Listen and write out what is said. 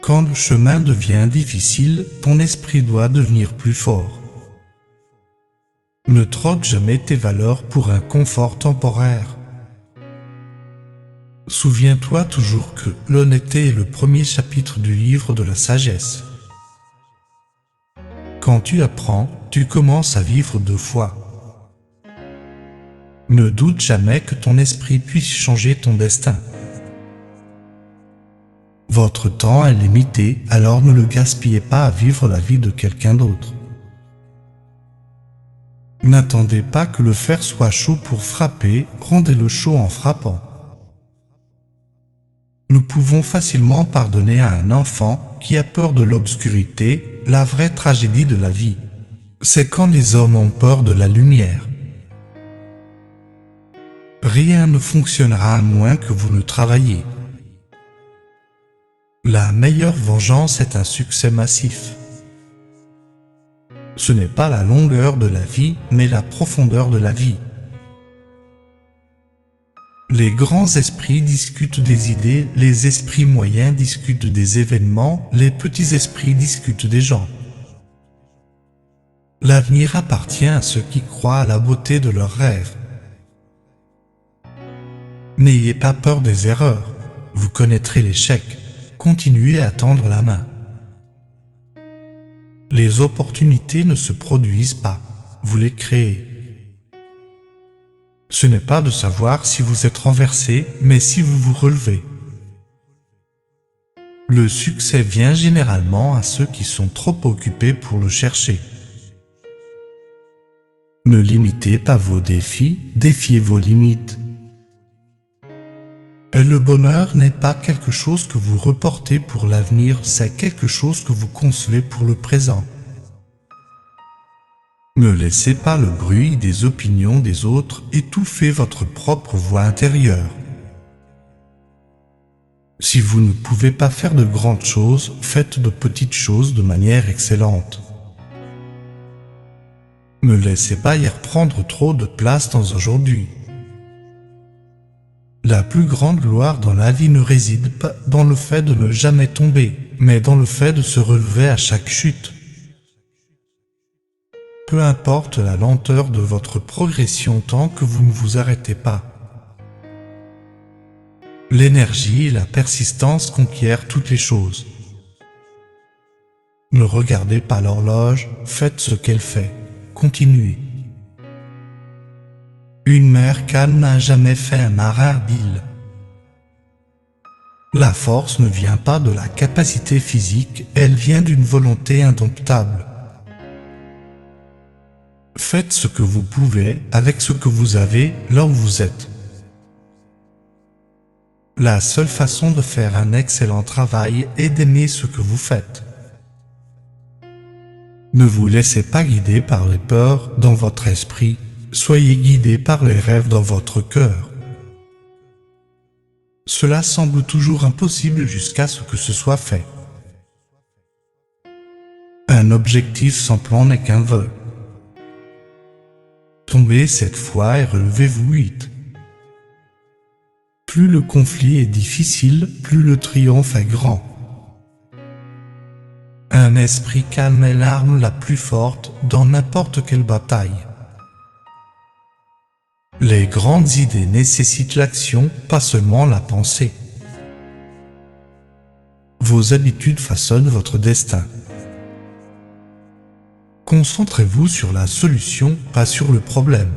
Quand le chemin devient difficile, ton esprit doit devenir plus fort. Ne troque jamais tes valeurs pour un confort temporaire. Souviens-toi toujours que l'honnêteté est le premier chapitre du livre de la sagesse. Quand tu apprends, tu commences à vivre 2 fois. Ne doute jamais que ton esprit puisse changer ton destin. Votre temps est limité, alors ne le gaspillez pas à vivre la vie de quelqu'un d'autre. N'attendez pas que le fer soit chaud pour frapper, rendez-le chaud en frappant. Nous pouvons facilement pardonner à un enfant qui a peur de l'obscurité. La vraie tragédie de la vie, c'est quand les hommes ont peur de la lumière. Rien ne fonctionnera à moins que vous ne travailliez. La meilleure vengeance est un succès massif. Ce n'est pas la longueur de la vie, mais la profondeur de la vie. Les grands esprits discutent des idées, les esprits moyens discutent des événements, les petits esprits discutent des gens. L'avenir appartient à ceux qui croient à la beauté de leurs rêves. N'ayez pas peur des erreurs, vous connaîtrez l'échec. Continuez à tendre la main. Les opportunités ne se produisent pas, vous les créez. Ce n'est pas de savoir si vous êtes renversé, mais si vous vous relevez. Le succès vient généralement à ceux qui sont trop occupés pour le chercher. Ne limitez pas vos défis, défiez vos limites. Et le bonheur n'est pas quelque chose que vous reportez pour l'avenir, c'est quelque chose que vous concevez pour le présent. Ne laissez pas le bruit des opinions des autres étouffer votre propre voix intérieure. Si vous ne pouvez pas faire de grandes choses, faites de petites choses de manière excellente. Ne laissez pas y prendre trop de place dans aujourd'hui. La plus grande gloire dans la vie ne réside pas dans le fait de ne jamais tomber, mais dans le fait de se relever à chaque chute. Peu importe la lenteur de votre progression tant que vous ne vous arrêtez pas. L'énergie et la persistance conquièrent toutes les choses. Ne regardez pas l'horloge, faites ce qu'elle fait, continuez. Une mer calme n'a jamais fait un marin habile. La force ne vient pas de la capacité physique, elle vient d'une volonté indomptable. Faites ce que vous pouvez, avec ce que vous avez, là où vous êtes. La seule façon de faire un excellent travail est d'aimer ce que vous faites. Ne vous laissez pas guider par les peurs dans votre esprit. Soyez guidés par les rêves dans votre cœur. Cela semble toujours impossible jusqu'à ce que ce soit fait. Un objectif sans plan n'est qu'un vœu. Tombez 7 fois et relevez-vous 8. Plus le conflit est difficile, plus le triomphe est grand. Un esprit calme est l'arme la plus forte dans n'importe quelle bataille. Les grandes idées nécessitent l'action, pas seulement la pensée. Vos habitudes façonnent votre destin. Concentrez-vous sur la solution, pas sur le problème.